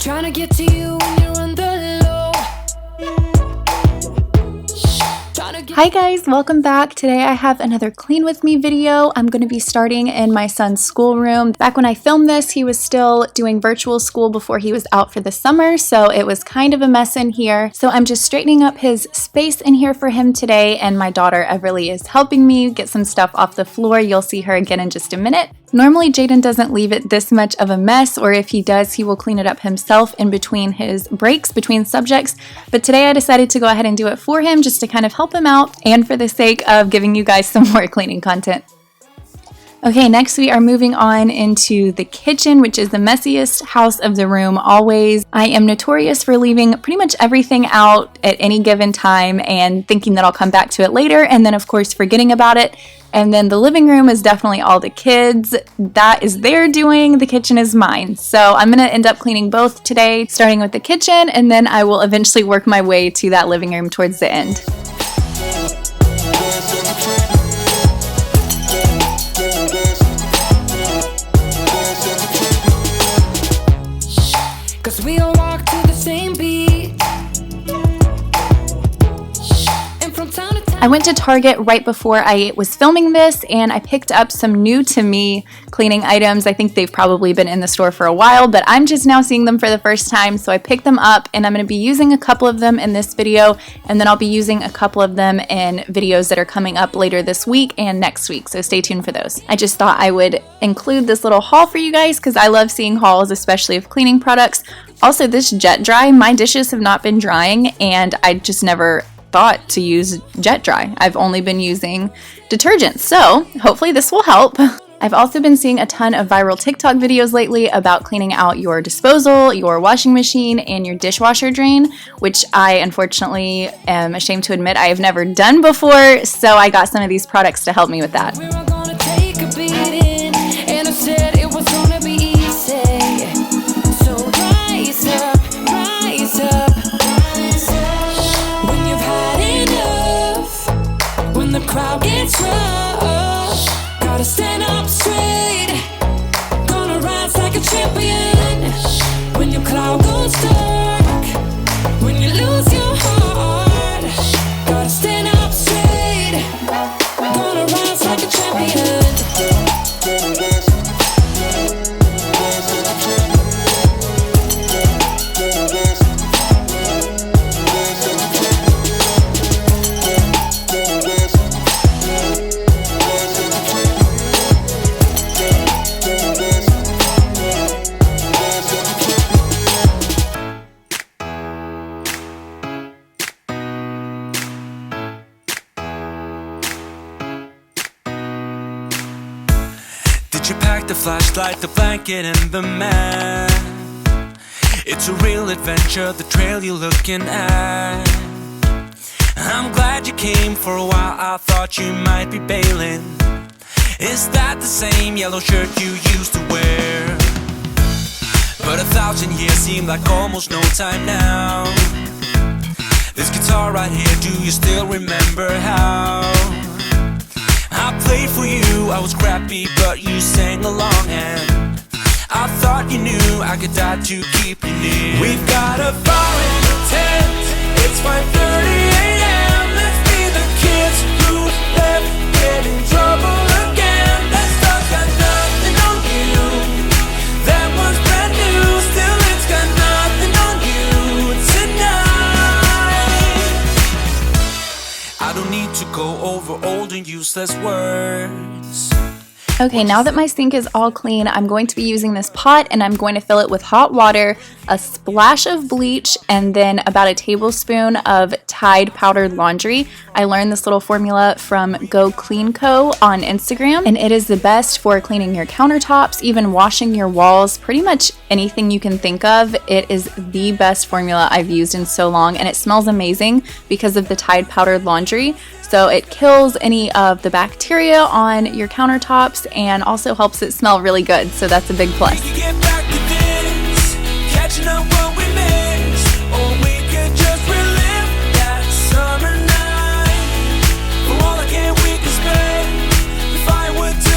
Trying to get to you when you're on the low. Hi guys, welcome back. Today I have another clean with me video. I'm going to be starting in my son's schoolroom. Back when I filmed this, he was still doing virtual school before he was out for the summer, so it was kind of a mess in here. So I'm just straightening up his space in here for him today, and my daughter Everly is helping me get some stuff off the floor. You'll see her again in just a minute. Normally Jaden doesn't leave it this much of a mess, or if he does, he will clean it up himself in between his breaks between subjects, but today I decided to go ahead and do it for him just to kind of help him out and for the sake of giving you guys some more cleaning content. Okay, next we are moving on into the kitchen, which is the messiest house of the room always. I am notorious for leaving pretty much everything out at any given time and thinking that I'll come back to it later, and then of course forgetting about it. And then the living room is definitely all the kids. That is their doing. The kitchen is mine. So I'm going to end up cleaning both today, starting with the kitchen, and then I will eventually work my way to that living room towards the end. We all walk to the same beat. And from town to town. I went to Target right before I was filming this, and I picked up some new to me cleaning items. I think they've probably been in the store for a while, but I'm just now seeing them for the first time, so I picked them up, and I'm going to be using a couple of them in this video, and then I'll be using a couple of them in videos that are coming up later this week and next week, so stay tuned for those. I just thought I would include this little haul for you guys because I love seeing hauls, especially of cleaning products. Also, this jet dry, my dishes have not been drying, and I just never thought to use jet dry. I've only been using detergent, so hopefully this will help. I've also been seeing a ton of viral TikTok videos lately about cleaning out your disposal, your washing machine, and your dishwasher drain, which I unfortunately am ashamed to admit I have never done before, so I got some of these products to help me with that. We were gonna take a beating, and I said it was gonna be easy. So rise up, rise up, rise up. When you've had enough, when the crowd gets rough, gotta stand up straight, gonna rise like a champion. When your cloud goes dark, when you lose your heart, gotta stand up straight, gonna rise like a champion. Did you pack the flashlight, the blanket, and the map? It's a real adventure, the trail you're looking at. I'm glad you came. For a while I thought you might be bailing. Is that the same yellow shirt you used to wear? But 1,000 years seem like almost no time now. This guitar right here, do you still remember how I played for you? I was crappy, but you sang along, and I thought you knew I could die to keep you near. We've got a bar in the tent, it's 5:30 a.m. Let's be the kids who left, get in trouble again. That stuff's got nothing on you, that one's brand new. Still it's got nothing on you tonight. I don't need to go over old and useless words. Okay, now that my sink is all clean, I'm going to be using this pot, and I'm going to fill it with hot water, a splash of bleach, and then about a tablespoon of Tide powdered laundry. I learned this little formula from Go Clean Co. on Instagram, and it is the best for cleaning your countertops, even washing your walls, pretty much anything you can think of. It is the best formula I've used in so long, and it smells amazing because of the Tide powdered laundry. So it kills any of the bacteria on your countertops and also helps it smell really good. So that's a big plus. We could get back to this, catching up what we missed, or we could just relive that summer night. For all the care we could spend, we find what to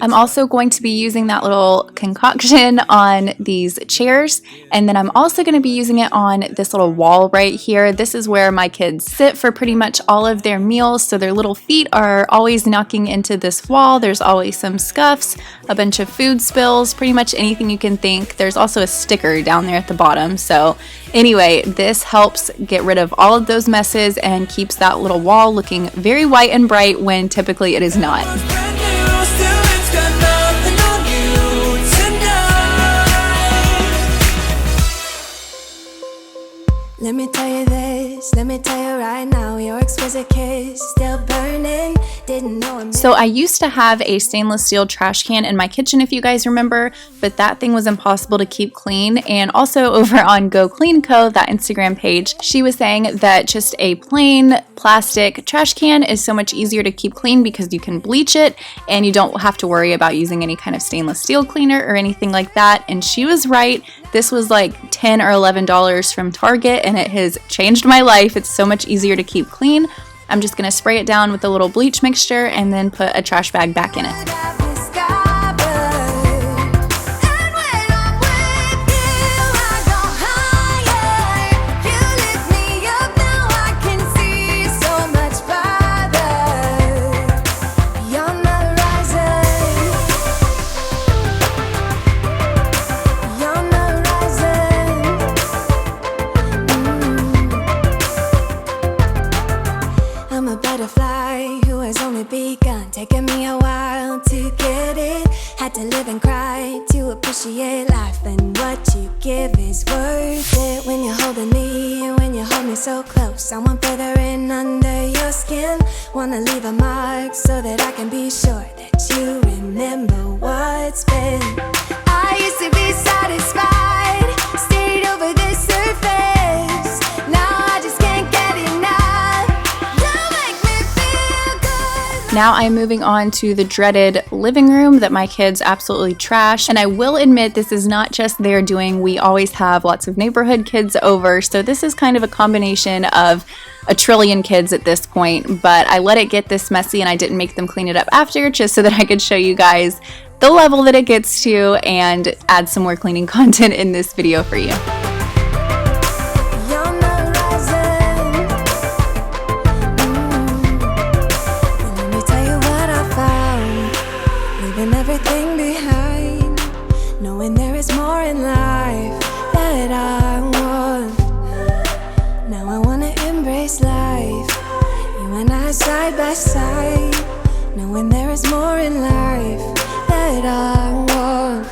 I'm also going to be using that little concoction on these chairs, and then I'm also going to be using it on this little wall right here. This is where my kids sit for pretty much all of their meals, so their little feet are always knocking into this wall. There's always some scuffs, a bunch of food spills, pretty much anything you can think. There's also a sticker down there at the bottom. So anyway, this helps get rid of all of those messes and keeps that little wall looking very white and bright when typically it is not. Let me tell you this, let me tell you right now, your exquisite kiss still burning, didn't know I'm... So I used to have a stainless steel trash can in my kitchen, if you guys remember, but that thing was impossible to keep clean. And also over on Go Clean Co., that Instagram page, she was saying that just a plain plastic trash can is so much easier to keep clean because you can bleach it and you don't have to worry about using any kind of stainless steel cleaner or anything like that. And she was right. This was like $10 or $11 from Target, and it has changed my life. It's so much easier to keep clean. I'm just going to spray it down with a little bleach mixture and then put a trash bag back in it. Taking me a while to get it. Had to live and cry to appreciate life, and what you give is worth it. When you're holding me, when you hold me so close, I want further in under your skin. Wanna leave a mark so that I can be sure that you remember what's been. I used to be satisfied, stayed over the surface. Now I just can't get enough. You make me feel good. Now I'm moving on to the dreaded living room that my kids absolutely trash. And I will admit, this is not just their doing. We always have lots of neighborhood kids over. So this is kind of a combination of a trillion kids at this point. But I let it get this messy and I didn't make them clean it up after, just so that I could show you guys the level that it gets to and add some more cleaning content in this video for you. Everything behind, knowing there is more in life that I want. Now I wanna embrace life, you and I side by side, knowing there is more in life that I want.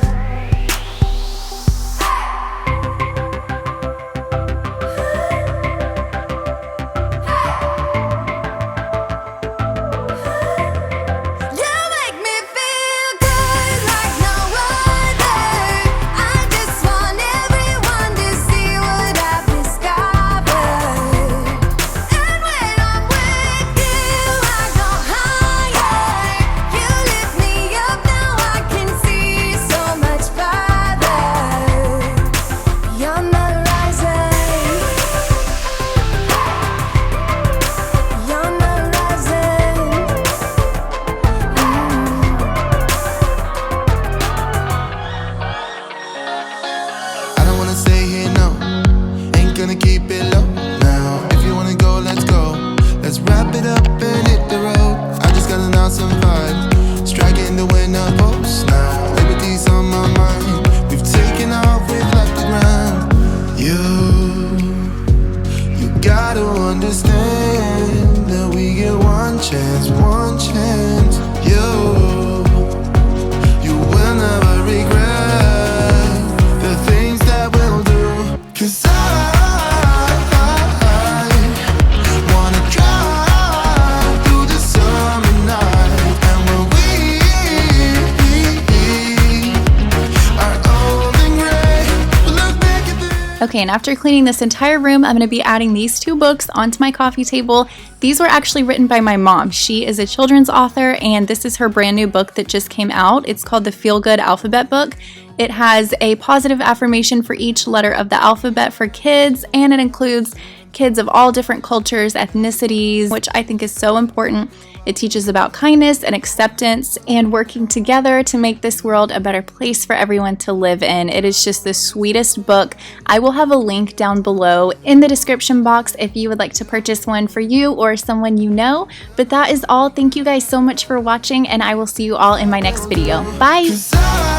Okay, and after cleaning this entire room, I'm going to be adding these two books onto my coffee table. These were actually written by my mom. She is a children's author, and this is her brand new book that just came out. It's called the Feel Good Alphabet Book. It has a positive affirmation for each letter of the alphabet for kids, and it includes kids of all different cultures, ethnicities, which I think is so important. It teaches about kindness and acceptance and working together to make this world a better place for everyone to live in. It is just the sweetest book. I will have a link down below in the description box if you would like to purchase one for you or someone you know. But that is all. Thank you guys so much for watching, and I will see you all in my next video. Bye!